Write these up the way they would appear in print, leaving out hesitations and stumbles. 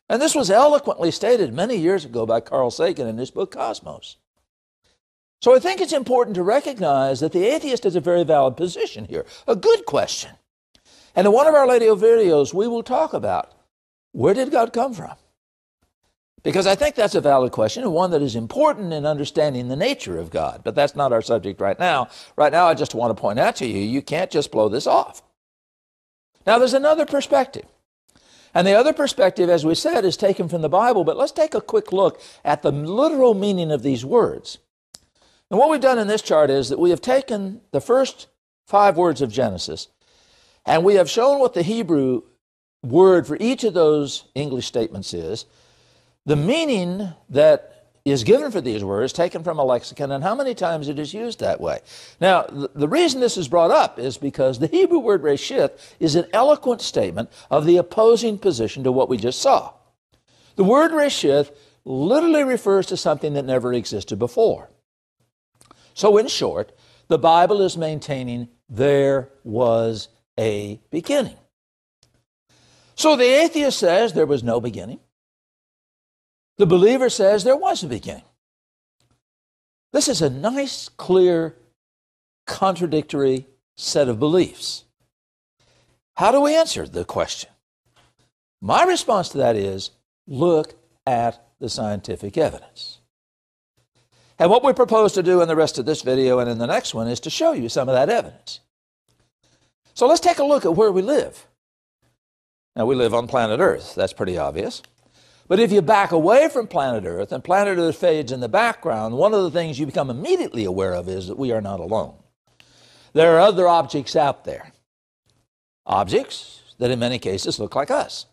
And this was eloquently stated many years ago by Carl Sagan in his book Cosmos. So I think it's important to recognize that the atheist has a very valid position here, a good question. And in one of our later videos, we will talk about, where did God come from? Because I think that's a valid question and one that is important in understanding the nature of God. But that's not our subject right now. Right now, I just want to point out to you, you can't just blow this off. Now, there's another perspective. And the other perspective, as we said, is taken from the Bible. But let's take a quick look at the literal meaning of these words. And what we've done in this chart is that we have taken the first 5 words of Genesis, and we have shown what the Hebrew word for each of those English statements is, the meaning that is given for these words taken from a lexicon, and how many times it is used that way. Now, the reason this is brought up is because the Hebrew word reshith is an eloquent statement of the opposing position to what we just saw. The word reshith literally refers to something that never existed before. So in short, the Bible is maintaining there was a beginning. So the atheist says there was no beginning. The believer says there was a beginning. This is a nice, clear, contradictory set of beliefs. How do we answer the question? My response to that is, look at the scientific evidence. And what we propose to do in the rest of this video and in the next one is to show you some of that evidence. So let's take a look at where we live. Now, we live on planet Earth. That's pretty obvious. But if you back away from planet Earth and planet Earth fades in the background, one of the things you become immediately aware of is that we are not alone. There are other objects out there. Objects that in many cases look like us.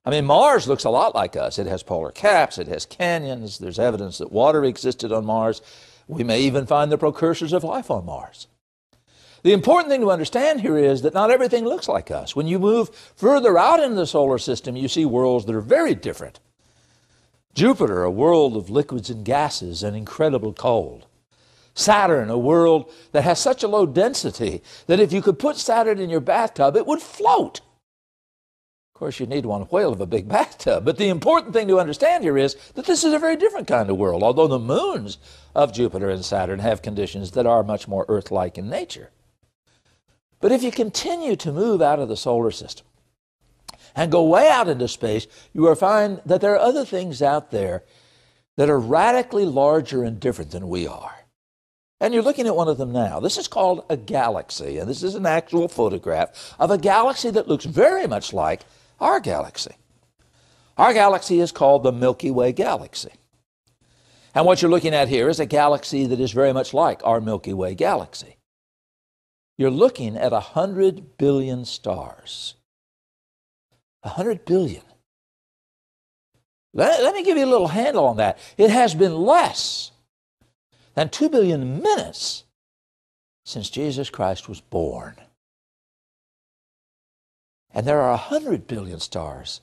I mean, Mars looks a lot like us. It has polar caps, it has canyons, there's evidence that water existed on Mars. We may even find the precursors of life on Mars. The important thing to understand here is that not everything looks like us. When you move further out into the solar system, you see worlds that are very different. Jupiter, a world of liquids and gases and incredible cold. Saturn, a world that has such a low density that if you could put Saturn in your bathtub, it would float. Of course, you need one whale of a big bathtub. But the important thing to understand here is that this is a very different kind of world, although the moons of Jupiter and Saturn have conditions that are much more Earth-like in nature. But if you continue to move out of the solar system and go way out into space, you will find that there are other things out there that are radically larger and different than we are. And you're looking at one of them now. This is called a galaxy, and this is an actual photograph of a galaxy that looks very much like our galaxy. Our galaxy is called the Milky Way galaxy. And what you're looking at here is a galaxy that is very much like our Milky Way galaxy. You're looking at 100 billion stars. 100 billion. Let me give you a little handle on that. It has been less than 2 billion minutes since Jesus Christ was born. And there are 100 billion stars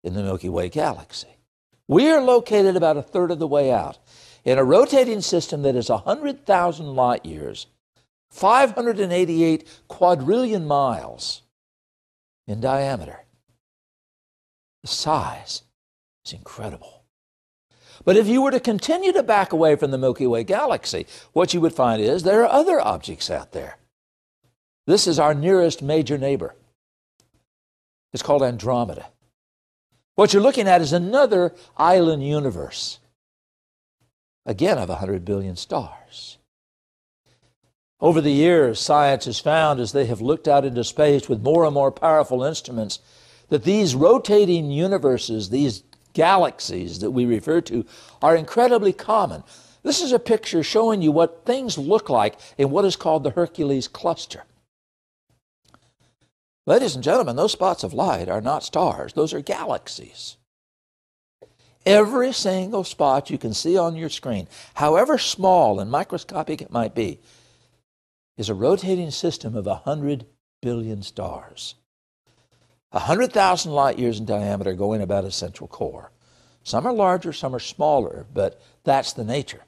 in the Milky Way galaxy. We are located about a third of the way out in a rotating system that is 100,000 light years, 588 quadrillion miles in diameter. The size is incredible. But if you were to continue to back away from the Milky Way galaxy, what you would find is there are other objects out there. This is our nearest major neighbor. It's called Andromeda. What you're looking at is another island universe, again of 100 billion stars. Over the years, science has found, as they have looked out into space with more and more powerful instruments, that these rotating universes, these galaxies that we refer to, are incredibly common. This is a picture showing you what things look like in what is called the Hercules cluster. Ladies and gentlemen, those spots of light are not stars. Those are galaxies. Every single spot you can see on your screen, however small and microscopic it might be, is a rotating system of 100 billion stars. 100,000 light years in diameter going about a central core. Some are larger, some are smaller, but that's the nature.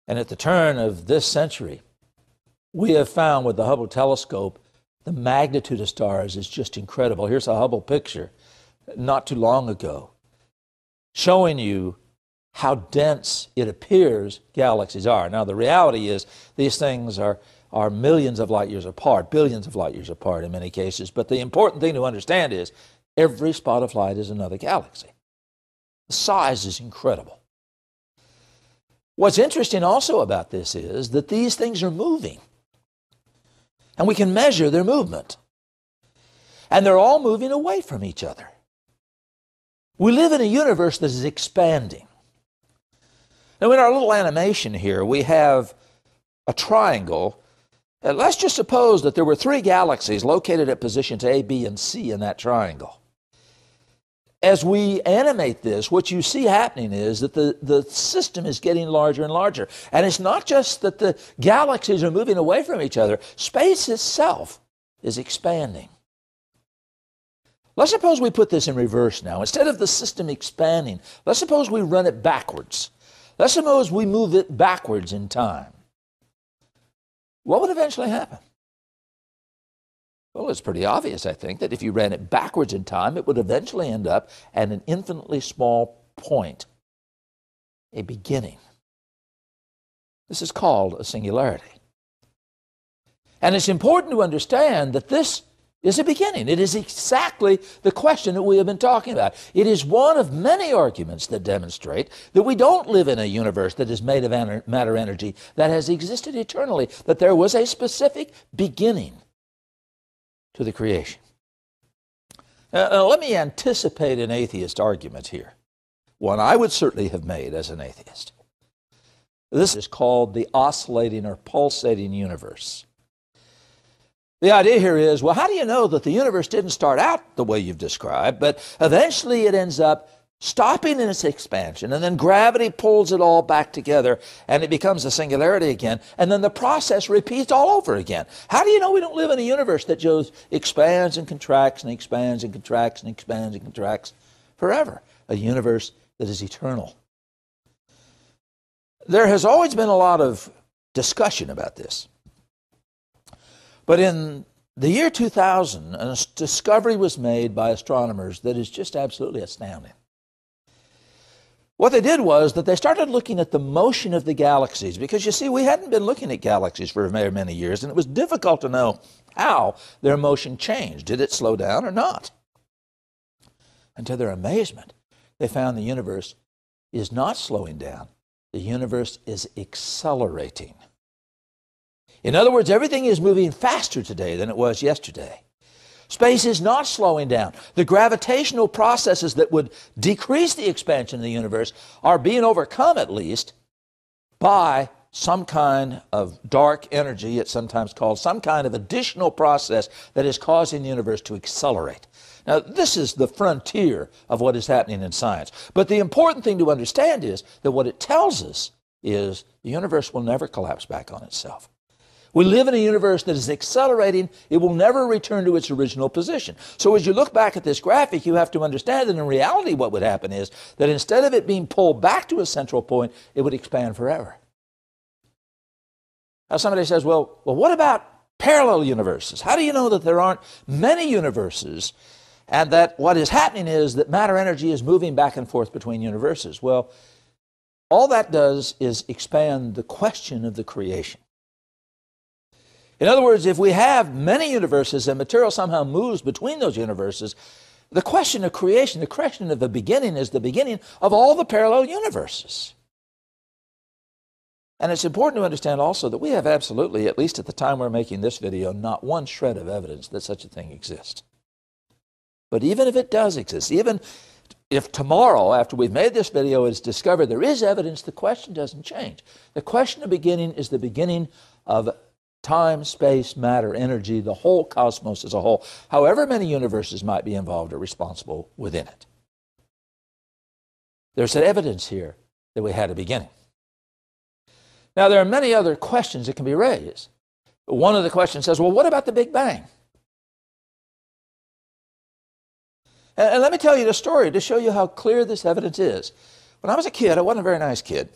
And at the turn of this century, we have found with the Hubble telescope, the magnitude of stars is just incredible. Here's a Hubble picture not too long ago, showing you how dense it appears galaxies are. Now, the reality is these things are millions of light years apart, billions of light years apart in many cases. But the important thing to understand is every spot of light is another galaxy. The size is incredible. What's interesting also about this is that these things are moving, and we can measure their movement. And they're all moving away from each other. We live in a universe that is expanding. Now, in our little animation here, we have a triangle. And let's just suppose that there were 3 galaxies located at positions A, B, and C in that triangle. As we animate this, what you see happening is that the system is getting larger and larger. And it's not just that the galaxies are moving away from each other. Space itself is expanding. Let's suppose we put this in reverse now. Instead of the system expanding, let's suppose we run it backwards. Let's suppose we move it backwards in time. What would eventually happen? Well, it's pretty obvious, I think, that if you ran it backwards in time, it would eventually end up at an infinitely small point, a beginning. This is called a singularity. And it's important to understand that this is a beginning. It is exactly the question that we have been talking about. It is one of many arguments that demonstrate that we don't live in a universe that is made of matter energy that has existed eternally, that there was a specific beginning to the creation. Now, let me anticipate an atheist argument here, one I would certainly have made as an atheist. This is called the oscillating or pulsating universe. The idea here is, well, how do you know that the universe didn't start out the way you've described, but eventually it ends up stopping in its expansion, and then gravity pulls it all back together, and it becomes a singularity again, and then the process repeats all over again. How do you know we don't live in a universe that just expands and contracts and expands and contracts and expands and contracts forever? A universe that is eternal. There has always been a lot of discussion about this. But in the year 2000, a discovery was made by astronomers that is just absolutely astounding. What they did was that they started looking at the motion of the galaxies, because you see, we hadn't been looking at galaxies for very many years, and it was difficult to know how their motion changed. Did it slow down or not? And to their amazement, they found the universe is not slowing down. The universe is accelerating. In other words, everything is moving faster today than it was yesterday. Space is not slowing down. The gravitational processes that would decrease the expansion of the universe are being overcome, at least, by some kind of dark energy, it's sometimes called, some kind of additional process that is causing the universe to accelerate. Now, this is the frontier of what is happening in science. But the important thing to understand is that what it tells us is the universe will never collapse back on itself. We live in a universe that is accelerating. It will never return to its original position. So as you look back at this graphic, you have to understand that in reality what would happen is that instead of it being pulled back to a central point, it would expand forever. Now somebody says, well, what about parallel universes? How do you know that there aren't many universes and that what is happening is that matter energy is moving back and forth between universes? Well, all that does is expand the question of the creation. In other words, if we have many universes and material somehow moves between those universes, the question of creation, the question of the beginning, is the beginning of all the parallel universes. And it's important to understand also that we have absolutely, at least at the time we're making this video, not one shred of evidence that such a thing exists. But even if it does exist, even if tomorrow, after we've made this video, it's discovered there is evidence, the question doesn't change. The question of beginning is the beginning of time, space, matter, energy, the whole cosmos as a whole, however many universes might be involved or responsible within it. There's evidence here that we had a beginning. Now, there are many other questions that can be raised. One of the questions says, well, what about the Big Bang? And let me tell you the story to show you how clear this evidence is. When I was a kid, I wasn't a very nice kid.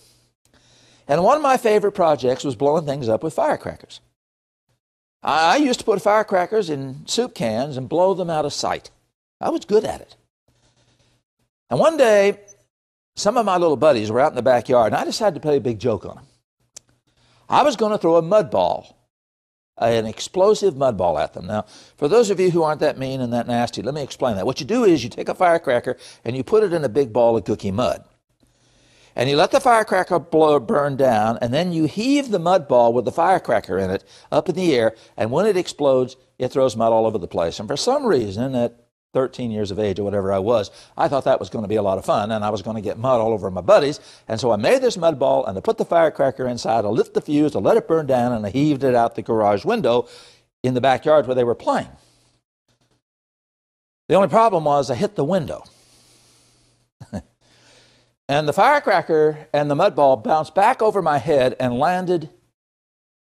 And one of my favorite projects was blowing things up with firecrackers. I used to put firecrackers in soup cans and blow them out of sight. I was good at it. And one day, some of my little buddies were out in the backyard, and I decided to play a big joke on them. I was going to throw a mud ball, an explosive mud ball at them. Now, for those of you who aren't that mean and that nasty, let me explain that. What you do is you take a firecracker and you put it in a big ball of cookie mud. And you let the firecracker burn down, and then you heave the mud ball with the firecracker in it up in the air, and when it explodes, it throws mud all over the place. And for some reason, at 13 years of age or whatever I was, I thought that was going to be a lot of fun, and I was going to get mud all over my buddies. And so I made this mud ball, and I put the firecracker inside, I lit the fuse, I let it burn down, and I heaved it out the garage window in the backyard where they were playing. The only problem was I hit the window. And the firecracker and the mud ball bounced back over my head and landed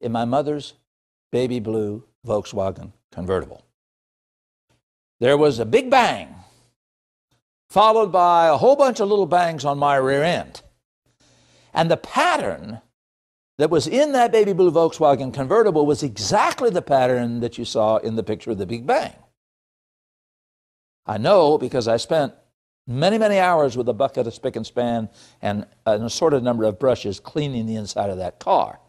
in my mother's baby blue Volkswagen convertible. There was a big bang, followed by a whole bunch of little bangs on my rear end. And the pattern that was in that baby blue Volkswagen convertible was exactly the pattern that you saw in the picture of the Big Bang. I know because I spent many, many hours with a bucket of spick and span and an assorted number of brushes cleaning the inside of that car.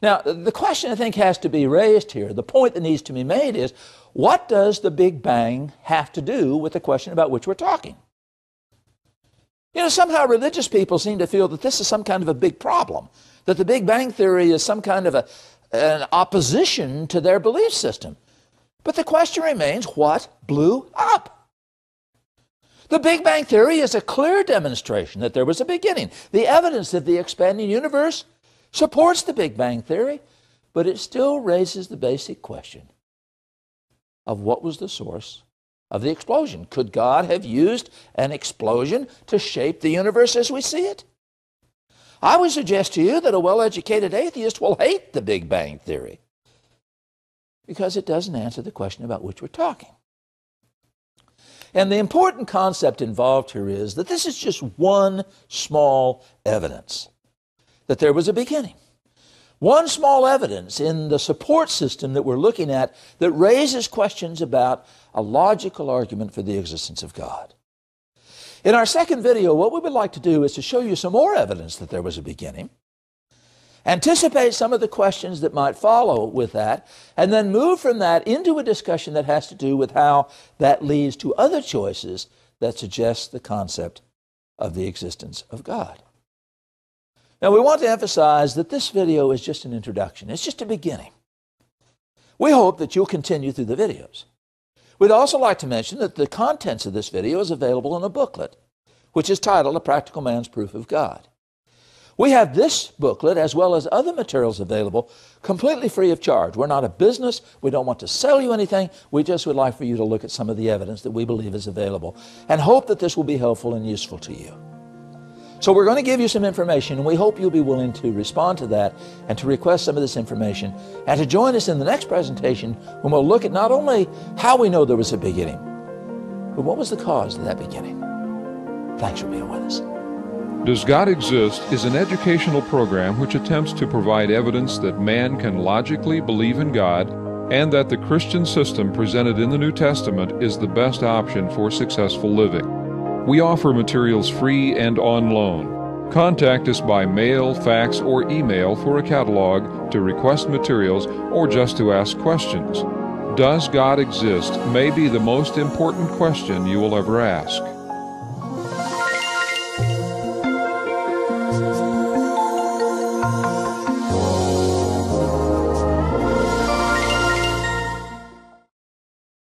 Now, the question I think has to be raised here, the point that needs to be made is, what does the Big Bang have to do with the question about which we're talking? You know, somehow religious people seem to feel that this is some kind of a big problem, that the Big Bang Theory is some kind of an opposition to their belief system. But the question remains, what blew up? The Big Bang Theory is a clear demonstration that there was a beginning. The evidence of the expanding universe supports the Big Bang Theory, but it still raises the basic question of what was the source of the explosion. Could God have used an explosion to shape the universe as we see it? I would suggest to you that a well-educated atheist will hate the Big Bang Theory because it doesn't answer the question about which we're talking. And the important concept involved here is that this is just one small evidence that there was a beginning. One small evidence in the support system that we're looking at that raises questions about a logical argument for the existence of God. In our second video, what we would like to do is to show you some more evidence that there was a beginning, anticipate some of the questions that might follow with that, and then move from that into a discussion that has to do with how that leads to other choices that suggest the concept of the existence of God. Now, we want to emphasize that this video is just an introduction. It's just a beginning. We hope that you'll continue through the videos. We'd also like to mention that the contents of this video is available in a booklet, which is titled A Practical Man's Proof of God. We have this booklet as well as other materials available completely free of charge. We're not a business. We don't want to sell you anything. We just would like for you to look at some of the evidence that we believe is available and hope that this will be helpful and useful to you. So we're going to give you some information, and we hope you'll be willing to respond to that and to request some of this information and to join us in the next presentation when we'll look at not only how we know there was a beginning, but what was the cause of that beginning. Thanks for being with us. Does God Exist is an educational program which attempts to provide evidence that man can logically believe in God and that the Christian system presented in the New Testament is the best option for successful living. We offer materials free and on loan. Contact us by mail, fax, or email for a catalog, to request materials, or just to ask questions. Does God exist may be the most important question you will ever ask.